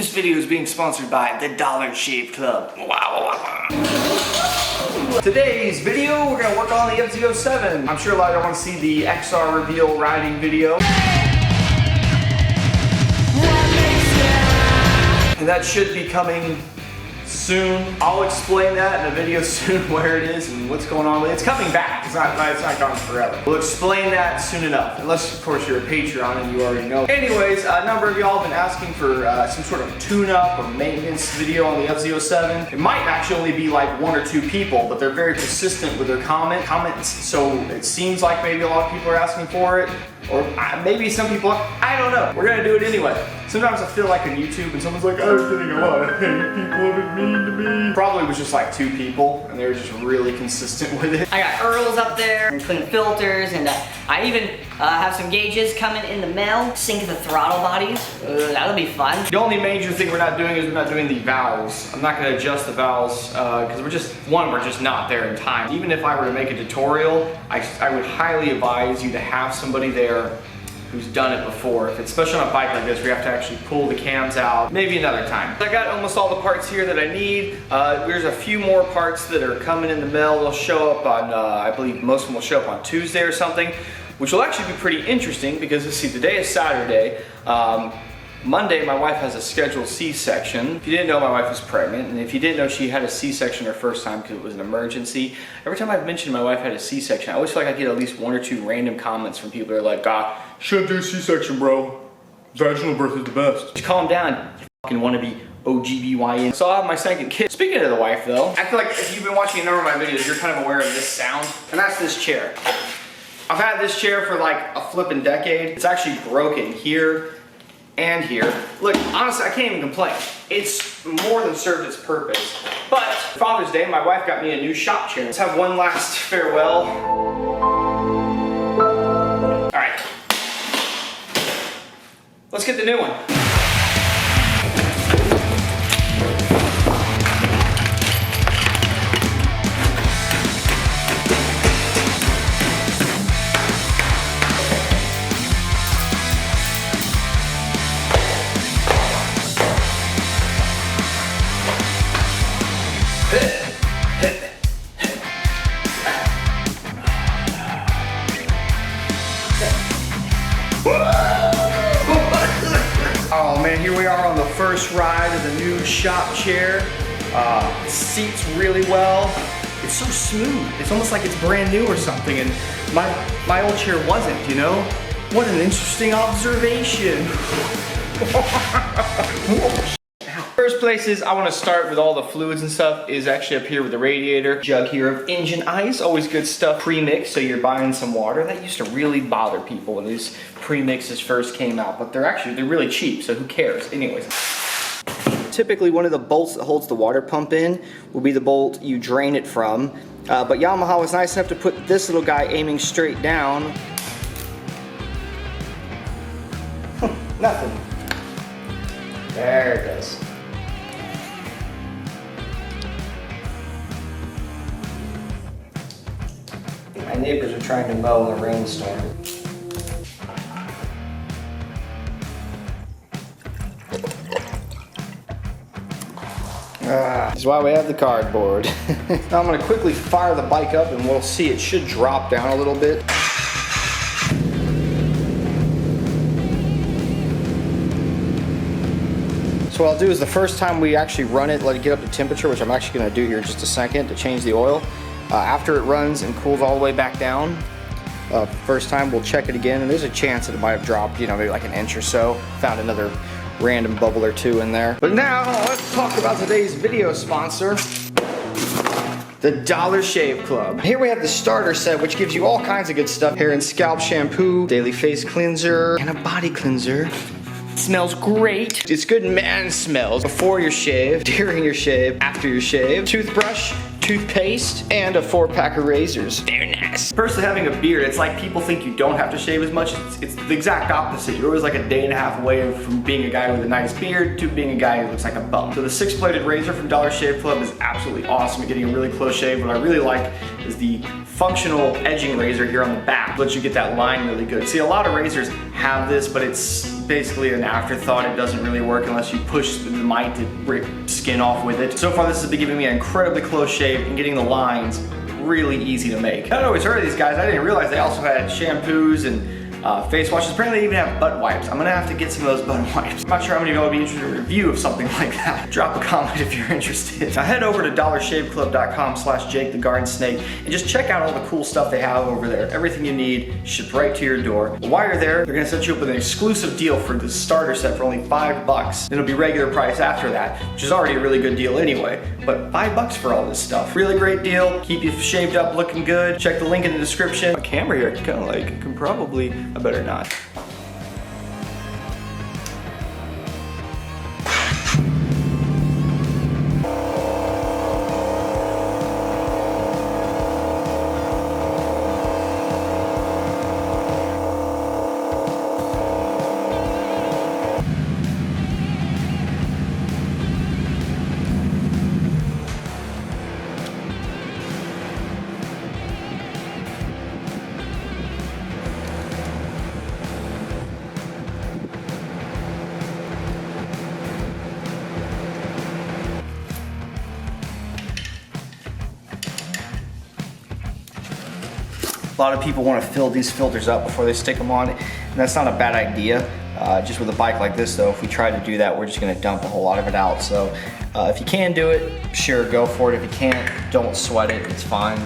This video is being sponsored by the Dollar Shave Club. Wow. Today's video, we're gonna work on the FZ-07. I'm sure a lot of you want to see the XR reveal riding video. And that should be coming soon. I'll explain that in a video soon where it is and what's going on with it. It's coming back. It's not gone forever. We'll explain that soon enough. Unless, of course, you're a Patreon and you already know. Anyways, a number of y'all have been asking for some sort of tune-up or maintenance video on the FZ-07. It might actually only be like 1 or 2 people, but they're very persistent with their comments. So it seems like maybe a lot of people are asking for it. Or maybe some people, I don't know. We're gonna do it anyway. Sometimes I feel like on YouTube and someone's like, I was getting a lot of hate, people have been mean to me. Probably was just like 2 people and they were just really consistent with it. I got Earls up there and clean filters, and I even have some gauges coming in the mail. Sync the throttle bodies. That'll be fun. The only major thing we're not doing is we're not doing the valves. I'm not gonna adjust the valves because we're just not there in time. Even if I were to make a tutorial, I would highly advise you to have somebody there who's done it before. Especially on a bike like this, we have to actually pull the cams out. Maybe another time. I got almost all the parts here that I need. There's a few more parts that are coming in the mail. They'll show up on, I believe most of them will show up on Tuesday or something, which will actually be pretty interesting because, let's see, today is Saturday. Monday, my wife has a scheduled C-section. If you didn't know, my wife was pregnant, and if you didn't know, she had a C-section her first time because it was an emergency. Every time I've mentioned my wife had a C-section, I always feel like I get at least 1 or 2 random comments from people that are like, God, shouldn't do a C-section, bro. Vaginal birth is the best. Just calm down, you fucking wannabe OGBYN. So I'll have my second kid. Speaking of the wife, though, I feel like if you've been watching a number of my videos, you're kind of aware of this sound, and that's this chair. I've had this chair for like a flippin' decade. It's actually broken here and here. Look, honestly, I can't even complain. It's more than served its purpose. But Father's Day, my wife got me a new shop chair. Let's have one last farewell. All right. Let's get the new one. Oh man, here we are on the first ride of the new shop chair. It seats really well. It's so smooth. It's almost like it's brand new or something, and my old chair wasn't, you know? What an interesting observation. First places I want to start with all the fluids and stuff is actually up here with the radiator. Jug here of engine ice, always good stuff. Pre-mix, so you're buying some water. That used to really bother people when these pre-mixes first came out, but they're really cheap, so who cares? Anyways. Typically one of the bolts that holds the water pump in will be the bolt you drain it from, but Yamaha was nice enough to put this little guy aiming straight down. Nothing. There it goes. My neighbors are trying to mow in a rainstorm. This is why we have the cardboard. Now I'm going to quickly fire the bike up and we'll see it should drop down a little bit. So what I'll do is the first time we actually run it, let it get up to temperature, which I'm actually going to do here in just a second to change the oil. After it runs and cools all the way back down, first time we'll check it again, and there's a chance that it might have dropped, you know, maybe like an inch or so. Found another random bubble or 2 in there. But now let's talk about today's video sponsor, the Dollar Shave Club. Here we have the starter set, which gives you all kinds of good stuff. Hair and scalp shampoo, daily face cleanser, and a body cleanser. Smells great. It's good man smells before your shave, during your shave, after your shave. Toothbrush, toothpaste, and a 4-pack of razors. Very nice. Personally, having a beard, it's like people think you don't have to shave as much. It's the exact opposite. You're always like a day and a half away from being a guy with a nice beard to being a guy who looks like a bum. So the 6-bladed razor from Dollar Shave Club is absolutely awesome at getting a really close shave. What I really like is the functional edging razor here on the back. Lets you get that line really good. See, a lot of razors have this, but it's basically an afterthought. It doesn't really work unless you push the mite to rip skin off with it. So far this has been giving me an incredibly close shave and getting the lines really easy to make. I'd always heard of these guys. I didn't realize they also had shampoos and face washes. Apparently they even have butt wipes. I'm gonna have to get some of those butt wipes. I'm not sure how many of y'all would be interested in a review of something like that. Drop a comment if you're interested. Now head over to dollarshaveclub.com/JakeTheGardenSnake and just check out all the cool stuff they have over there. Everything you need shipped right to your door. While you're there, they're gonna set you up with an exclusive deal for the starter set for only $5. It'll be regular price after that, which is already a really good deal anyway. But $5 for all this stuff. Really great deal. Keep you shaved up looking good. Check the link in the description. My camera here, kind of like, I can probably, I better not. A lot of people want to fill these filters up before they stick them on, and that's not a bad idea. Just with a bike like this though, if we try to do that, we're just gonna dump a whole lot of it out. So if you can do it, sure, go for it. If you can't, don't sweat it, it's fine.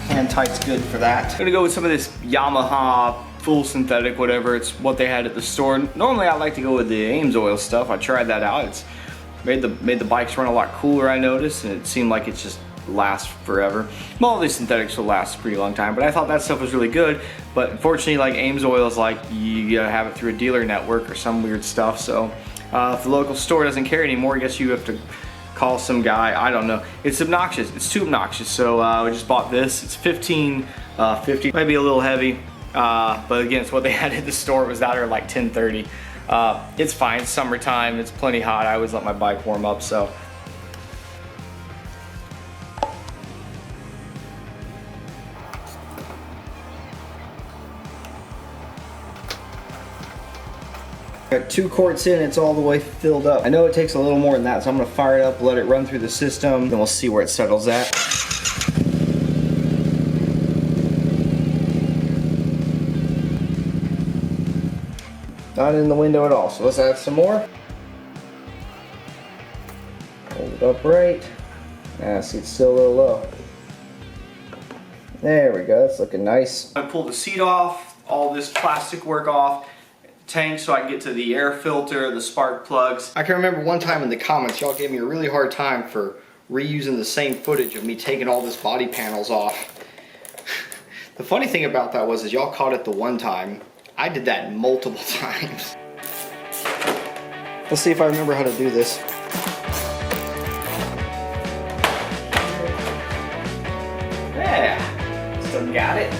Hand tight's good for that. I'm gonna go with some of this Yamaha full synthetic, whatever, it's what they had at the store. Normally I like to go with the Ames oil stuff. I tried that out. It's made the bikes run a lot cooler, I noticed, and it seemed like it's just last forever. Well, these synthetics will last a pretty long time, but I thought that stuff was really good. But unfortunately, like Ames oil is like, you gotta have it through a dealer network or some weird stuff. So if the local store doesn't carry anymore, I guess you have to call some guy. I don't know. It's obnoxious. It's too obnoxious. So we just bought this. It's $15.50. Might be a little heavy, but again, it's what they had at the store. It was out there like $10.30. It's fine. It's summertime. It's plenty hot. I always let my bike warm up. So. Got 2 quarts in, it's all the way filled up. I know it takes a little more than that, so I'm gonna fire it up, let it run through the system, then we'll see where it settles at. Not in the window at all, so let's add some more. Hold it upright. See, it's still a little low. There we go, that's looking nice. I pulled the seat off, all this plastic work off, tank so I can get to the air filter, the spark plugs. I can remember one time in the comments, y'all gave me a really hard time for reusing the same footage of me taking all this body panels off. The funny thing about that was y'all caught it the one time. I did that multiple times. Let's see if I remember how to do this. Yeah, still got it.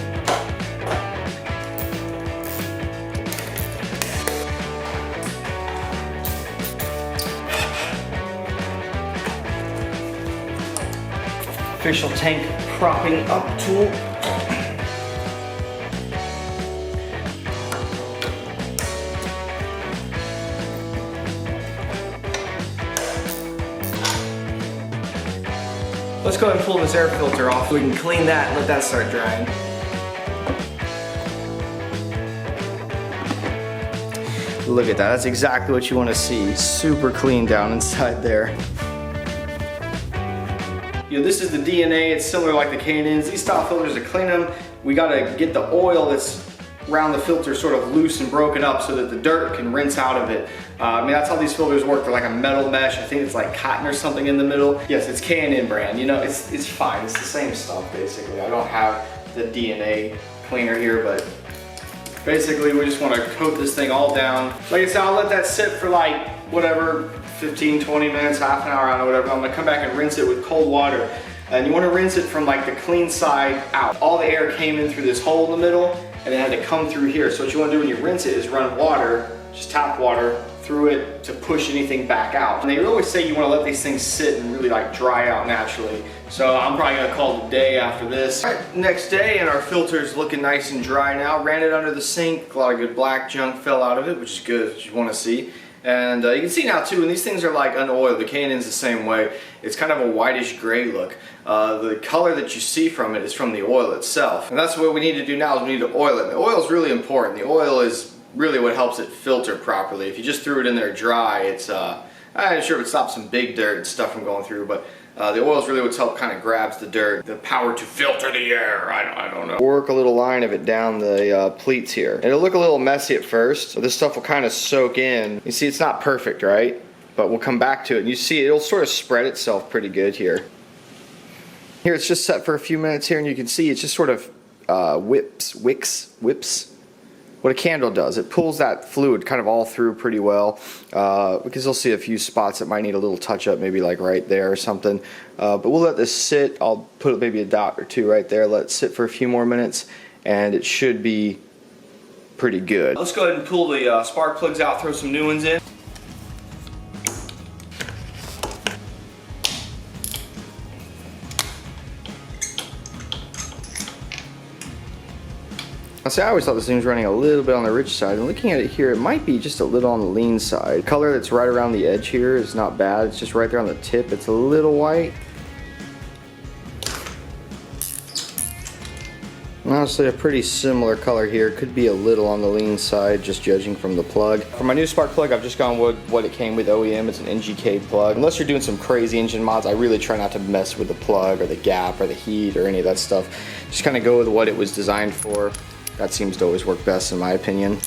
Official tank propping up tool. Let's go ahead and pull this air filter off so we can clean that and let that start drying. Look at that, that's exactly what you want to see. Super clean down inside there. You know, this is the DNA, it's similar like the K&Ns. These style filters, to clean them, we gotta get the oil that's around the filter sort of loose and broken up so that the dirt can rinse out of it. I mean, that's how these filters work. They're like a metal mesh. I think it's like cotton or something in the middle. Yes, it's K&N brand. You know, it's fine. It's the same stuff, basically. I don't have the DNA cleaner here, but basically we just want to coat this thing all down. Like I said, I'll let that sit for like, whatever, 15, 20 minutes, half an hour, I don't know, whatever. I'm gonna come back and rinse it with cold water. And you wanna rinse it from like the clean side out. All the air came in through this hole in the middle and it had to come through here. So what you wanna do when you rinse it is run water, just tap water, through it to push anything back out. And they always say you want to let these things sit and really like dry out naturally. So I'm probably gonna call it a day after this. All right, next day, and our filter's looking nice and dry now. Ran it under the sink, a lot of good black junk fell out of it, which is good, which you want to see. And you can see now too, and these things are like unoiled. The K&N's the same way. It's kind of a whitish gray look. The color that you see from it is from the oil itself. And that's what we need to do now, is we need to oil it. The oil is really important. The oil is really what helps it filter properly. If you just threw it in there dry, it's, I'm not sure if it stops some big dirt and stuff from going through, but the oil is really what's helped kind of grabs the dirt, the power to filter the air. I don't know. Work a little line of it down the pleats here. It'll look a little messy at first, so this stuff will kind of soak in. You see, it's not perfect, right? But we'll come back to it, and you see it'll sort of spread itself pretty good here. Here it's just set for a few minutes here, and you can see it's just sort of whips what a candle does. It pulls that fluid kind of all through pretty well, because you'll see a few spots that might need a little touch up, maybe like right there or something. But we'll let this sit. I'll put maybe a dot or two right there, let it sit for a few more minutes, and it should be pretty good. Let's go ahead and pull the spark plugs out, throw some new ones in. I always thought this thing was running a little bit on the rich side, and looking at it here, it might be just a little on the lean side. The color that's right around the edge here is not bad. It's just right there on the tip. It's a little white. Honestly, a pretty similar color here. Could be a little on the lean side, just judging from the plug. For my new spark plug, I've just gone with what it came with OEM. It's an NGK plug. Unless you're doing some crazy engine mods, I really try not to mess with the plug or the gap or the heat or any of that stuff. Just kind of go with what it was designed for. That seems to always work best in my opinion.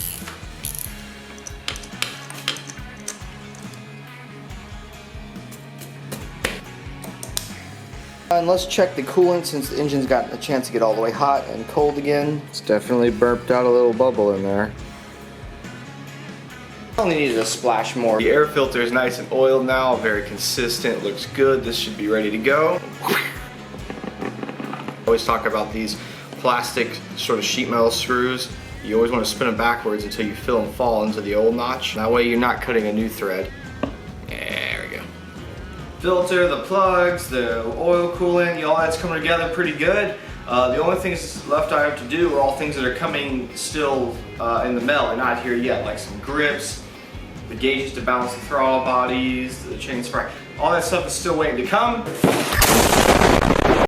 And let's check the coolant, since the engine's got a chance to get all the way hot and cold again. It's definitely burped out a little bubble in there. Only needed a splash more. The air filter is nice and oiled now, very consistent, looks good. This should be ready to go. I always talk about these plastic sort of sheet metal screws. You always want to spin them backwards until you feel them fall into the old notch. That way you're not cutting a new thread. There we go. Filter, the plugs, the oil coolant, all that's coming together pretty good. The only things left I have to do are all things that are coming still in the mail. They're not here yet, like some grips, the gauges to balance the throttle bodies, the chain spring. All that stuff is still waiting to come.